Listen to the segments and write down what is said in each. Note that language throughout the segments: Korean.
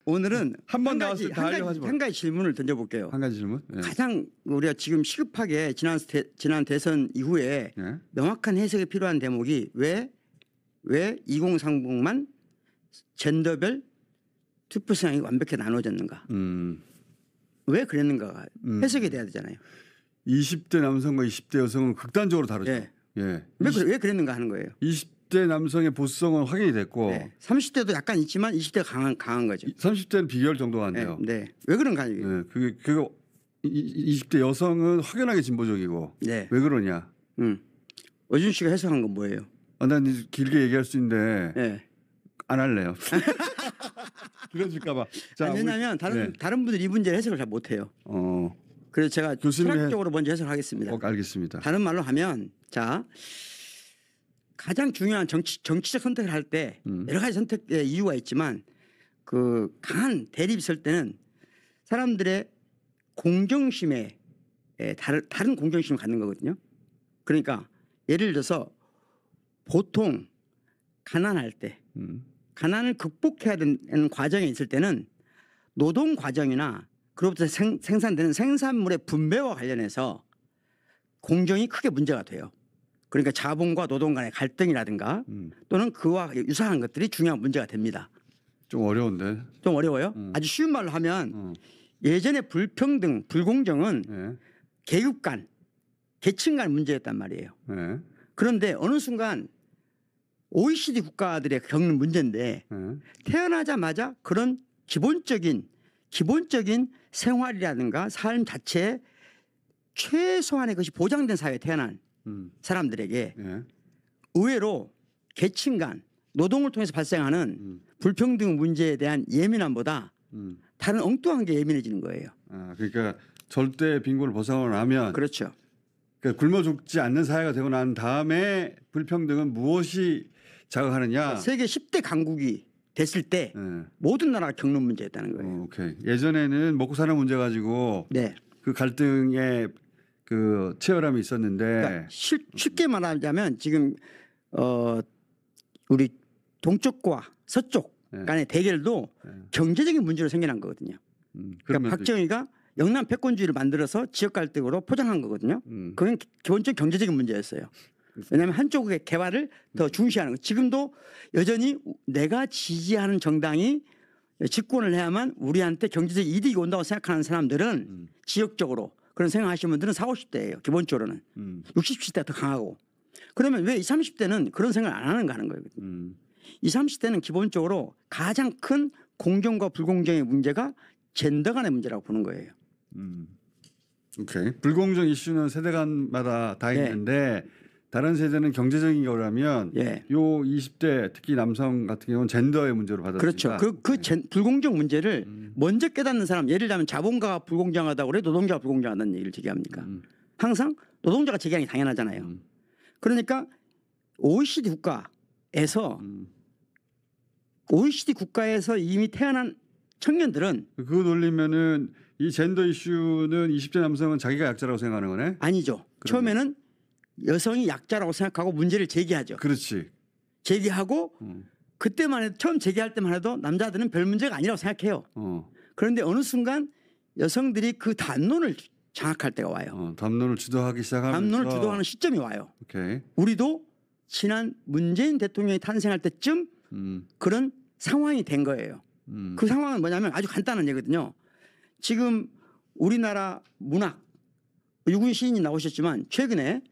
오늘은 한 번 나왔을 때 다 하려고 하지 마. 한 가지 질문을 던져볼게요. 한 가지 질문. 네. 가장 우리가 지금 시급하게 지난 대선 이후에 네. 명확한 해석이 필요한 대목이 왜 2030만 젠더별 투표 성향이 완벽히 나눠졌는가? 왜 그랬는가가 해석이 돼야 되잖아요. 20대 남성과 20대 여성은 극단적으로 다르죠. 예. 예. 왜 그랬는가 하는 거예요. 20대 남성의 보수성은 확인이 됐고 네. 30대도 약간 있지만 20대가 강한 거죠. 30대는 비교할 정도가 안 돼요. 네. 왜 그런가? 네. 그게 20대 여성은 확연하게 진보적이고 네. 왜 그러냐? 어준 씨가 해석한 건 뭐예요? 난 길게 얘기할 수 있는데 네. 안 할래요. 길어질까봐. 왜냐하면 다른 분들이 이 문제를 해석을 잘 못해요. 그래서 제가 철학적으로 먼저 해석하겠습니다. 알겠습니다. 다른 말로 하면 가장 중요한 정치적 선택을 할 때 여러 가지 선택의 이유가 있지만 그 강한 대립이 있을 때는 사람들의 공정심에 다른 공정심을 갖는 거거든요. 그러니까 예를 들어서 보통 가난할 때 가난을 극복해야 되는 과정에 있을 때는 노동 과정이나 그로부터 생산되는 생산물의 분배와 관련해서 공정이 크게 문제가 돼요. 그러니까 자본과 노동 간의 갈등이라든가 또는 그와 유사한 것들이 중요한 문제가 됩니다. 좀 어려운데. 좀 어려워요? 아주 쉬운 말로 하면 예전에 불평등, 불공정은 계급 간, 계층 간 문제였단 말이에요. 네. 그런데 어느 순간 OECD 국가들이 겪는 문제인데 태어나자마자 그런 기본적인 생활이라든가 삶 자체에 최소한의 것이 보장된 사회에 태어난 사람들에게 의외로 계층 간 노동을 통해서 발생하는 불평등 문제에 대한 예민함보다 다른 엉뚱한 게 예민해지는 거예요. 그러니까 절대 빈곤을 벗어나고 나면 그렇죠. 그러니까 굶어 죽지 않는 사회가 되고 난 다음에 불평등은 무엇이 자극하느냐. 세계 10대 강국이 됐을 때 모든 나라가 겪는 문제였다는 거예요. 오케이. 예전에는 먹고 사는 문제 가지고 그 갈등의 그 치열함이 있었는데 그러니까 쉽게 말하자면 지금 우리 동쪽과 서쪽 간의 대결도 경제적인 문제로 생겨난 거거든요. 그러니까 박정희가 영남 패권주의를 만들어서 지역 갈등으로 포장한 거거든요. 그건 기본적인 경제적인 문제였어요. 왜냐하면 한쪽의 개발을 더 중시하는 거. 지금도 여전히 내가 지지하는 정당이 집권을 해야만 우리한테 경제적 이득이 온다고 생각하는 사람들은 지역적으로 그런 생각하시는 분들은 40, 50대예요. 기본적으로는. 60, 70대가 더 강하고. 그러면 왜 20, 30대는 그런 생각을 안 하는가 하는 거예요. 20, 30대는 기본적으로 가장 큰 공정과 불공정의 문제가 젠더 간의 문제라고 보는 거예요. 오케이. 불공정 이슈는 세대 간마다 다 있는데 다른 세대는 경제적인 거라면 요 20대 특히 남성 같은 경우는 젠더의 문제로 받아들인다. 그렇죠. 불공정 문제를 먼저 깨닫는 사람, 예를 들면 자본가가 불공정하다고 그래 노동자가 불공정하다는 얘기를 제기합니까? 항상 노동자가 제기하는 게 당연하잖아요. 그러니까 OECD 국가에서 이미 태어난 청년들은 그 논리면은 이 젠더 이슈는 20대 남성은 자기가 약자라고 생각하는 거네? 아니죠. 처음에는 여성이 약자라고 생각하고 문제를 제기하죠. 그렇지. 제기하고 그때만 해도 처음 제기할 때만 해도 남자들은 별 문제가 아니라고 생각해요. 그런데 어느 순간 여성들이 그 담론을 장악할 때가 와요. 담론을 주도하기 시작하면서. 담론을 주도하는 시점이 와요. 오케이. 우리도 지난 문재인 대통령이 탄생할 때쯤 그런 상황이 된 거예요. 그 상황은 뭐냐면 아주 간단한 얘기거든요. 지금 우리나라 문학 유군 시인이 나오셨지만 최근에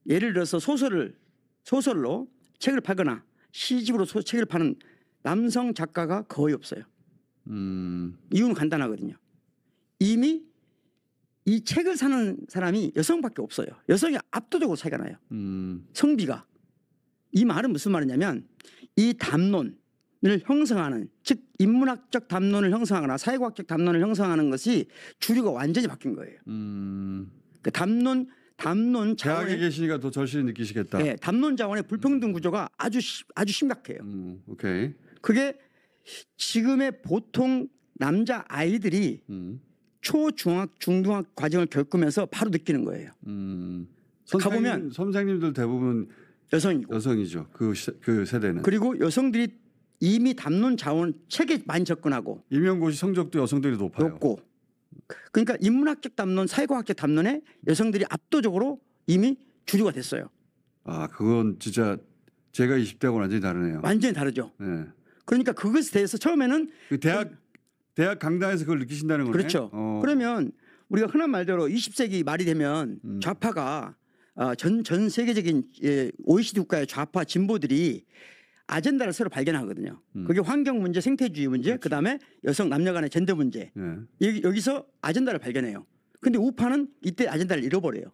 예를 들어서 소설로 책을 팔거나 시집으로 책을 파는 남성 작가가 거의 없어요. 이유는 간단하거든요. 이미 이 책을 사는 사람이 여성밖에 없어요. 여성이 압도적으로 차이가 나요. 성비가. 이 말은 무슨 말이냐면 이 담론을 형성하는 즉 인문학적 담론을 형성하거나 사회과학적 담론을 형성하는 것이 주류가 완전히 바뀐 거예요. 그 담론 자원에 대학에 계시니까 더 절실히 느끼시겠다. 네, 담론 자원의 불평등 구조가 아주 심각해요. 오케이. 그게 지금의 보통 남자 아이들이 초중학 중등학 과정을 겪으면서 바로 느끼는 거예요. 가보면 선생님들 대부분 여성이고 여성이죠. 그 세대는. 그리고 여성들이 이미 담론 자원 책에 많이 접근하고 임용고시 성적도 여성들이 높고 그러니까 인문학적 담론, 사회과학적 담론에 여성들이 압도적으로 이미 주류가 됐어요. 아, 그건 진짜 제가 20대하고 완전히 다르네요. 완전히 다르죠. 네. 그러니까 그것에 대해서 처음에는 그 대학 강당에서 그걸 느끼신다는 거네. 그렇죠. 그러면 우리가 흔한 말대로 20세기 말이 되면 좌파가 전 세계적인 OECD 국가의 좌파 진보들이 아젠다를 새로 발견하거든요. 그게 환경 문제, 생태주의 문제, 그렇죠. 그다음에 여성 남녀 간의 젠더 문제. 여기서 아젠다를 발견해요. 근데 우파는 이때 아젠다를 잃어버려요.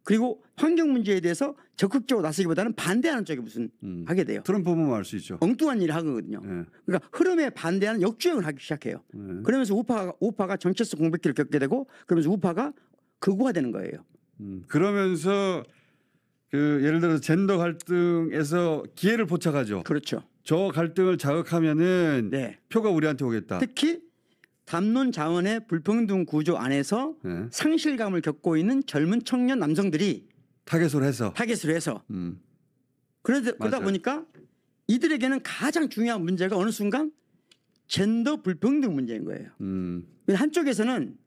그리고 환경 문제에 대해서 적극적으로 나서기보다는 반대하는 쪽에 무슨 하게 돼요. 트럼프 보면 알 수 있죠. 엉뚱한 일을 하거든요. 그러니까 흐름에 반대하는 역주행을 하기 시작해요. 그러면서 우파가 정체성 공백기를 겪게 되고 그러면서 우파가 극우화되는 거예요. 그러면서 그 예를 들어서 젠더 갈등에서 기회를 포착하죠. 그렇죠. 저 갈등을 자극하면은 네. 표가 우리한테 오겠다. 특히 담론 자원의 불평등 구조 안에서 상실감을 겪고 있는 젊은 청년 남성들이 타겟으로 해서 그러다 보니까 이들에게는 가장 중요한 문제가 어느 순간 젠더 불평등 문제인 거예요. 한쪽에서는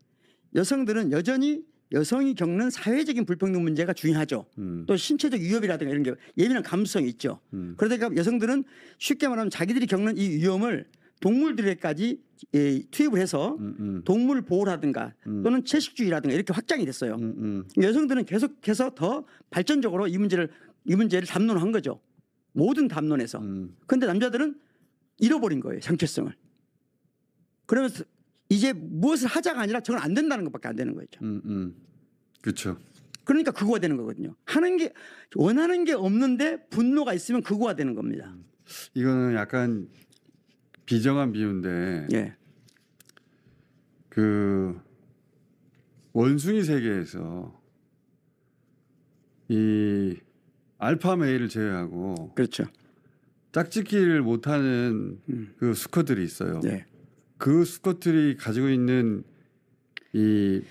여성들은 여전히 여성이 겪는 사회적인 불평등 문제가 중요하죠. 또 신체적 위협이라든가 이런 게 예민한 감수성이 있죠. 그러다가 여성들은 쉽게 말하면 자기들이 겪는 이 위험을 동물들에까지 투입을 해서 동물 보호라든가 또는 채식주의라든가 이렇게 확장이 됐어요. 여성들은 계속해서 더 발전적으로 이 문제를 담론한 거죠. 모든 담론에서. 그런데 남자들은 잃어버린 거예요. 정체성을. 그러면서 이제 무엇을 하자가 아니라 저건 안 된다는 것밖에 안 되는 거죠. 그렇죠. 그러니까 극우화 되는 거거든요. 원하는 게 없는데 분노가 있으면 극우화 되는 겁니다. 이거는 약간 비정한 비유인데 예. 그 원숭이 세계에서 이 알파 메일을 제외하고 그렇죠. 짝짓기를 못하는 그 수컷들이 있어요. 네. 그 수컷들이 가지고 있는 이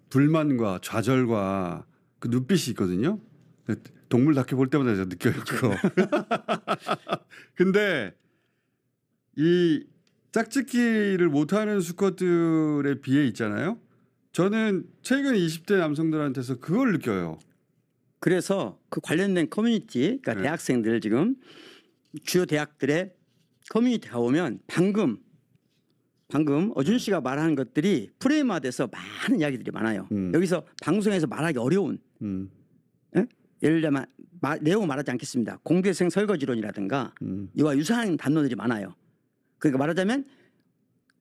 불만과 좌절과 그 눈빛이 있거든요. 동물 다큐 볼 때마다 제가 느껴요. 그거. 근데 이 짝짓기를 못하는 수컷들에 비해 있잖아요. 저는 최근 20대 남성들한테서 그걸 느껴요. 그래서 그 관련된 커뮤니티, 그러니까 대학생들 지금 주요 대학들의 커뮤니티 가보면 방금 어준 씨가 말하는 것들이 프레임화돼서 많은 이야기들이 많아요. 여기서 방송에서 말하기 어려운 예를 들면 내용을 말하지 않겠습니다. 공대생 설거지론이라든가 이와 유사한 담론들이 많아요. 그러니까 말하자면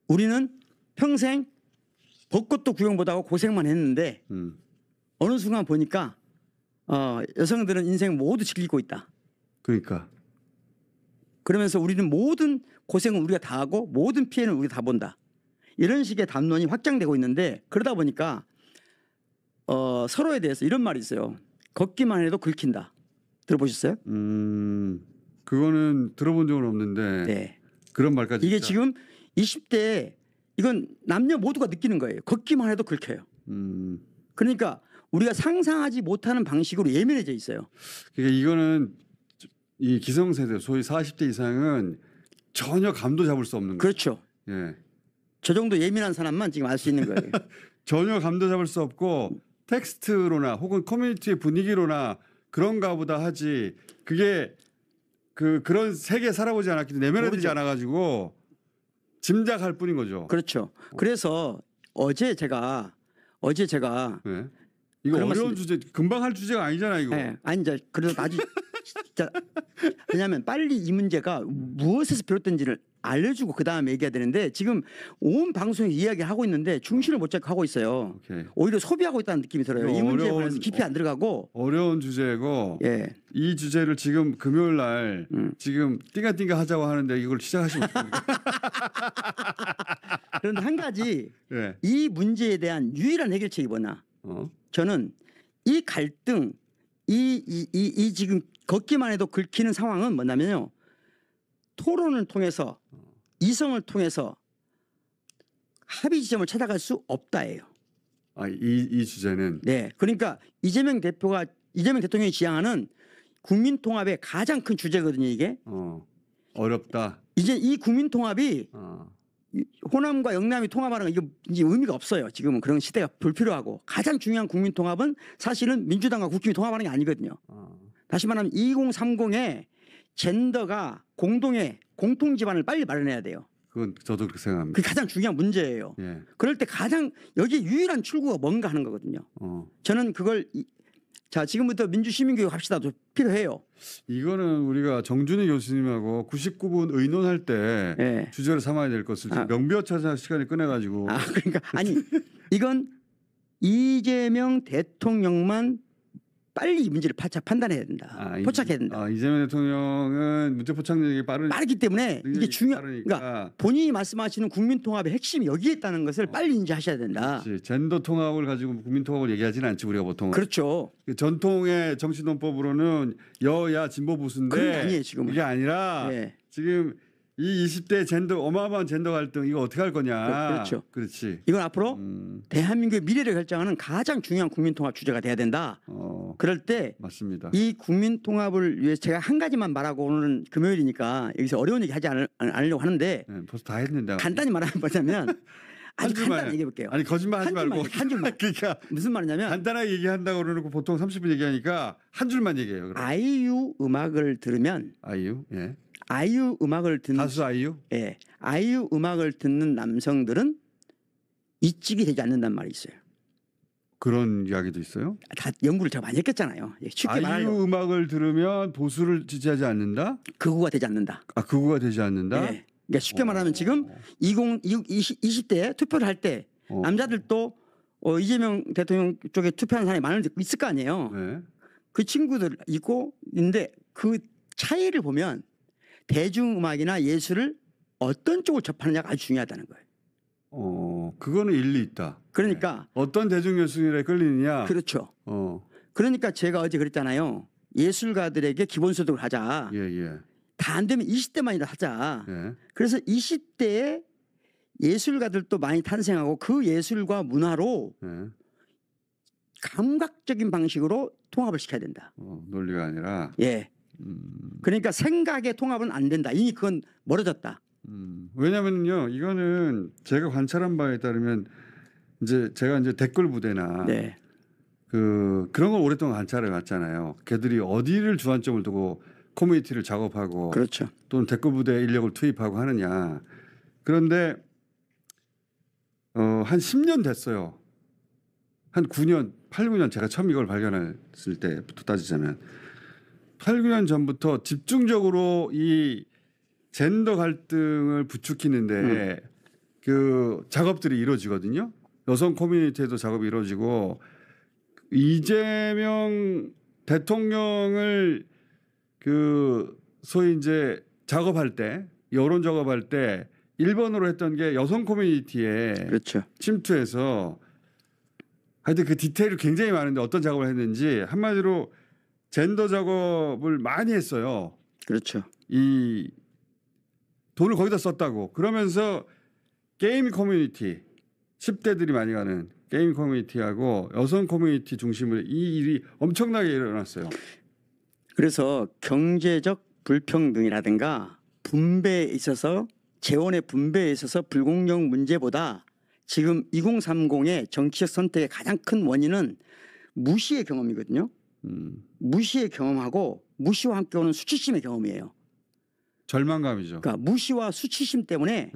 우리는 평생 벚꽃도 구경 못하고 고생만 했는데 어느 순간 보니까 여성들은 인생 모두 즐기고 있다. 그러니까. 그러면서 우리는 모든 고생은 우리가 다 하고 모든 피해는 우리가 다 본다. 이런 식의 담론이 확장되고 있는데 그러다 보니까 서로에 대해서 이런 말이 있어요. 걷기만 해도 긁힌다. 들어보셨어요? 그거는 들어본 적은 없는데 네. 그런 말까지 이게 있다. 지금 20대에 이건 남녀 모두가 느끼는 거예요. 걷기만 해도 긁혀요. 그러니까 우리가 상상하지 못하는 방식으로 예민해져 있어요. 그러니까 이거는 이 기성세대 소위 40대 이상은 전혀 감도 잡을 수 없는 거예요. 그렇죠. 예. 저 정도 예민한 사람만 지금 알 수 있는 거예요. 전혀 감도 잡을 수 없고 텍스트로나 혹은 커뮤니티의 분위기로나 그런가 보다 하지 그게 그런 세계에 살아보지 않았기 때문에 내면화되지 않아가지고 짐작할 뿐인 거죠. 그렇죠. 그래서 어제 제가 네. 이거 어려운 주제 금방 할 주제가 아니잖아 이거. 네. 아니 이제 그래도 아주 진짜 왜냐하면 빨리 이 문제가 무엇에서 비롯된지를 알려주고 그 다음에 얘기해야 되는데 지금 온 방송에 이야기하고 있는데 중심을 못 잡고 하고 있어요. 오케이. 오히려 소비하고 있다는 느낌이 들어요. 이 문제에 관해서 깊이 안 들어가고 어려운 주제고 예. 이 주제를 지금 금요일 날 지금 띵가띵가 하자고 하는데 이걸 시작하시면 어떡합니까? 그런데 한 가지 예. 이 문제에 대한 유일한 해결책이 뭐냐? 저는 이 갈등 이 지금 걷기만 해도 긁히는 상황은 뭐냐면요. 토론을 통해서 이성을 통해서 합의 지점을 찾아갈 수 없다예요. 이 주제는 네, 그러니까 이재명 대통령이 지향하는 국민 통합의 가장 큰 주제거든요, 이게. 어렵다. 이제 이 국민 통합이 호남과 영남이 통합하는 건 이게 이제 의미가 없어요. 지금은 그런 시대가 불필요하고 가장 중요한 국민 통합은 사실은 민주당과 국힘이 통합하는 게 아니거든요. 다시 말하면 2030에 젠더가 공통 기반을 빨리 마련해야 돼요. 그건 저도 그렇게 생각합니다. 그게 가장 중요한 문제예요. 예. 그럴 때 가장 여기 유일한 출구가 뭔가 하는 거거든요. 저는 그걸 자 지금부터 민주시민교육 합시다도 필요해요. 이거는 우리가 정준희 교수님하고 99분 의논할 때 예. 주제를 삼아야 될 것을 명비어차자 시간을 꺼내가지고. 그러니까 아니 이건 이재명 대통령만 빨리 이 문제를 판단해야 된다. 포착해야 된다. 이재명 대통령은 문제 포착력이 빠르기 때문에 이게 그러니까 본인이 말씀하시는 국민 통합의 핵심이 여기에 있다는 것을 빨리 인지하셔야 된다. 그렇지. 젠더 통합을 가지고 국민 통합을 얘기하지는 않지 우리가 보통. 그렇죠. 전통의 정치 논법으로는 여야 진보 보수인데 그게 아니에요 지금. 이게 아니라 지금 이 20대 젠더 어마어마한 젠더 갈등 이거 어떻게 할 거냐. 그렇죠. 그렇지. 이건 앞으로 대한민국의 미래를 결정하는 가장 중요한 국민 통합 주제가 돼야 된다. 그럴 때 맞습니다. 이 국민 통합을 위해 제가 한 가지만 말하고 오늘은 금요일이니까 여기서 어려운 얘기 하지 않으려고 하는데 벌써 다 했는데 간단히 말하면 뭐냐면 아주 간단히 얘기해 볼게요. 아니 거짓말하지 말고 한 줄만. 그러니까 무슨 말이냐면 간단하게 얘기한다고 그러놓고 보통 30분 얘기하니까 한 줄만 얘기해요. 그럼. 아이유 음악을 들으면 아이유 음악을 듣는 가수 아이유? 예. 아이유 음악을 듣는 남성들은 이직이 되지 않는다는 말이 있어요. 그런 이야기도 있어요? 다 연구를 제가 많이 했겠잖아요. 쉽게 말하면 아이유 음악을 들으면 보수를 지지하지 않는다? 극우가 되지 않는다. 극우가 되지 않는다? 예. 그러니까 쉽게 말하면 지금 20대 투표를 할 때 남자들도 이재명 대통령 쪽에 투표하는 사람이 많을 있을 거 아니에요. 네. 그 친구들 있는데 그 차이를 보면 대중음악이나 예술을 어떤 쪽을 접하느냐가 아주 중요하다는 거예요. 그거는 일리 있다. 그러니까 어떤 대중예술에 끌리느냐. 그렇죠. 그러니까 제가 어제 그랬잖아요. 예술가들에게 기본소득을 하자. 다 안 되면 20대만이라 하자. 그래서 20대에 예술가들도 많이 탄생하고 그 예술과 문화로 감각적인 방식으로 통합을 시켜야 된다. 논리가 아니라. 예. 그러니까 생각의 통합은 안 된다. 이미 그건 멀어졌다. 왜냐면요, 이거는 제가 관찰한 바에 따르면 제가 댓글 부대나 그런 걸 오랫동안 관찰해 왔잖아요. 걔들이 어디를 주안점을 두고 커뮤니티를 작업하고 그렇죠. 또는 댓글 부대 인력을 투입하고 하느냐. 그런데 한 10년 됐어요. 한 9년, 8, 9년 제가 처음 이걸 발견했을 때부터 따지자면 8, 9년 전부터 집중적으로 이 젠더 갈등을 부추기는데 그 작업들이 이루어지거든요. 여성 커뮤니티에도 작업이 이루어지고 이재명 대통령을 그 소위 이제 작업할 때 여론 작업할 때 1번으로 했던 게 여성 커뮤니티에 그렇죠. 침투해서 하여튼 그 디테일이 굉장히 많은데 어떤 작업을 했는지 한마디로 젠더 작업을 많이 했어요. 그렇죠. 이 돈을 거기다 썼다고. 그러면서 게임 커뮤니티 10대들이 많이 가는 게임 커뮤니티하고 여성 커뮤니티 중심으로 이 일이 엄청나게 일어났어요. 그래서 경제적 불평등이라든가 분배에 있어서 재원의 분배에 있어서 불공정 문제보다 지금 2030의 정치적 선택의 가장 큰 원인은 무시의 경험이거든요. 무시의 경험하고 무시와 함께 오는 수치심의 경험이에요. 절망감이죠. 그러니까 무시와 수치심 때문에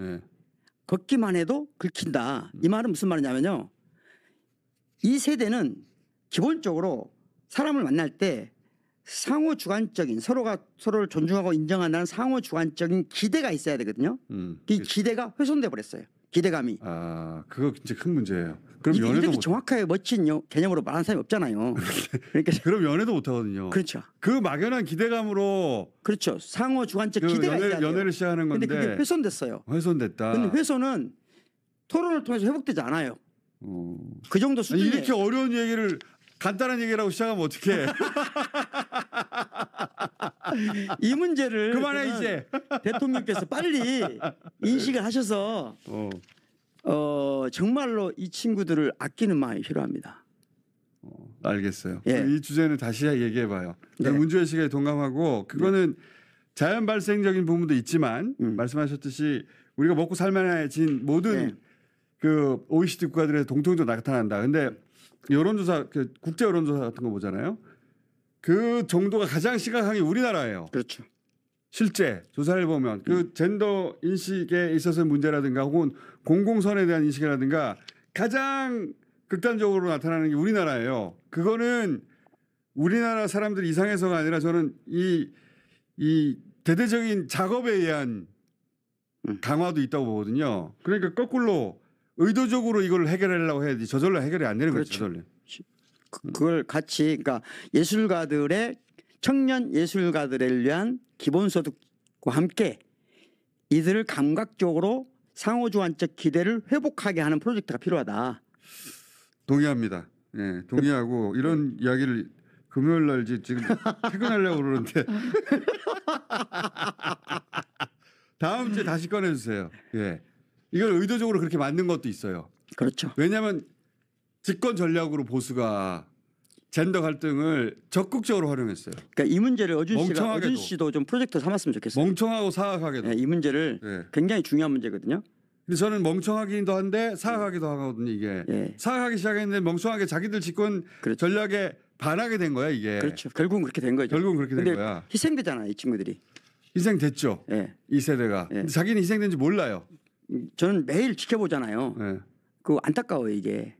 걷기만 해도 긁힌다. 이 말은 무슨 말이냐면요. 이 세대는 기본적으로 사람을 만날 때 상호 주관적인 서로가 서로를 존중하고 인정한다는 상호 주관적인 기대가 있어야 되거든요. 이 기대가 훼손돼 버렸어요. 기대감이. 그거 진짜 큰 문제예요. 그럼 연애도 이렇게 정확하게 멋진 개념으로 말하는 사람이 없잖아요. 그러니까 그럼 연애도 못 하거든요. 그렇죠. 그 막연한 기대감으로 그렇죠. 상호 주관적 기대가 있어야 돼요. 연애를 시작하는 건데. 근데 그게 훼손됐어요. 훼손됐다. 근데 훼손은 토론을 통해서 회복되지 않아요. 그 정도 수준에. 이렇게 어려운 얘기를 간단한 얘기라고 시작하면 어떡해. 이 문제를 그만해 이제. 대통령께서 빨리 인식을 하셔서 정말로 이 친구들을 아끼는 마음이 필요합니다. 알겠어요. 예. 이 주제는 다시 얘기해봐요. 네. 문주현 씨가 동감하고 그거는 자연 발생적인 부분도 있지만 말씀하셨듯이 우리가 먹고 살만해진 모든 네. 그 OECD 국가들에서 공통적으로 나타난다. 근데 여론조사, 그 국제 여론조사 같은 거 보잖아요. 그 정도가 가장 심각한 게 우리나라예요. 그렇죠. 실제 조사를 보면 그 젠더 인식에 있어서의 문제라든가 혹은 공공선에 대한 인식이라든가 가장 극단적으로 나타나는 게 우리나라예요. 그거는 우리나라 사람들 이상해서가 아니라 저는 이 대대적인 작업에 의한 강화도 있다고 보거든요. 그러니까 거꾸로 의도적으로 이걸 해결하려고 해야지 저절로 해결이 안 되는 그렇죠. 거죠. 저절로. 그걸 같이 그러니까 예술가들의 청년 예술가들을 위한 기본소득과 함께 이들을 감각적으로 상호주관적 기대를 회복하게 하는 프로젝트가 필요하다. 동의합니다. 예, 동의하고 이런 이야기를 금요일 날 지금 퇴근하려고 그러는데 다음 주에 다시 꺼내주세요. 예, 이걸 의도적으로 그렇게 만든 것도 있어요. 그렇죠. 왜냐하면 집권 전략으로 보수가 젠더 갈등을 적극적으로 활용했어요. 그러니까 이 문제를 어준 멍청하게도. 씨도 좀 프로젝트 삼았으면 좋겠어요. 멍청하고 사악하게도. 네, 이 문제를 예. 굉장히 중요한 문제거든요. 근데 저는 멍청하기도 한데 사악하기도 하거든요. 이게 예. 사악하기 시작했는데 멍청하게 자기들 집권 그렇죠. 전략에 반하게 된 거야 이게. 그렇죠. 결국은 그렇게 된 거죠. 결국은 그렇게 된 근데 거야. 희생되잖아요, 이 친구들이. 희생됐죠. 예. 이 세대가. 예. 근데 자기는 희생된지 몰라요. 저는 매일 지켜보잖아요. 예. 그 안타까워요 이게.